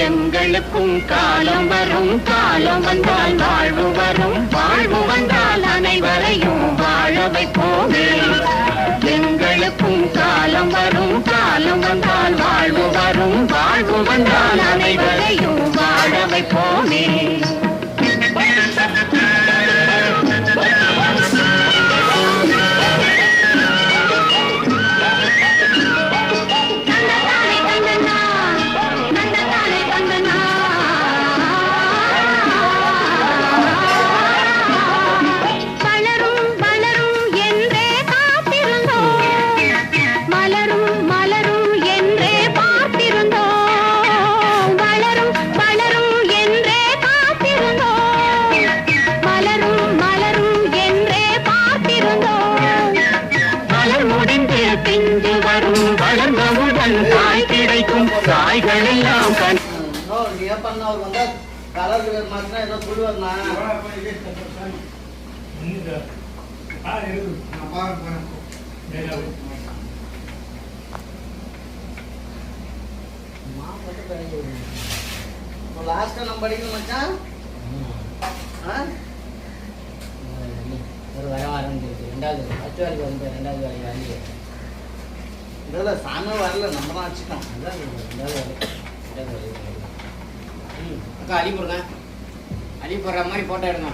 எங்களுக்கும் காலம் வரும், காலம் வந்தால் வாழ்வு வரும், வாழ்வு வந்தால் அனைவரையும் வாழ வைப்போமே. எங்களுக்கும் காலம் வரும், காலம் வந்தால் வாழ்வு வரும், வாழ்வு வந்தால் அனைவரையும் வாழ வைப்போமே. பிஞ்சு வரும் வளர்ந்தவுடன் காய் கிடைக்கும், காய்கள் எல்லாம் லாஸ்ட் நம்ம படிக்கணும் மச்சான். ஒரு வர ஆரம்பிச்சிருக்கு. ரெண்டாவது ஃபஸ்ட் வேலைக்கு வந்து ரெண்டாவது வேலைக்கு வந்து இல்லை சாமி வரல, நம்ம தான் வச்சுக்கோம். அதுதான் ரெண்டாவது வேலை. அக்கா அடி போடுங்க, அடி போடுற மாதிரி போட்டோ எடுங்க.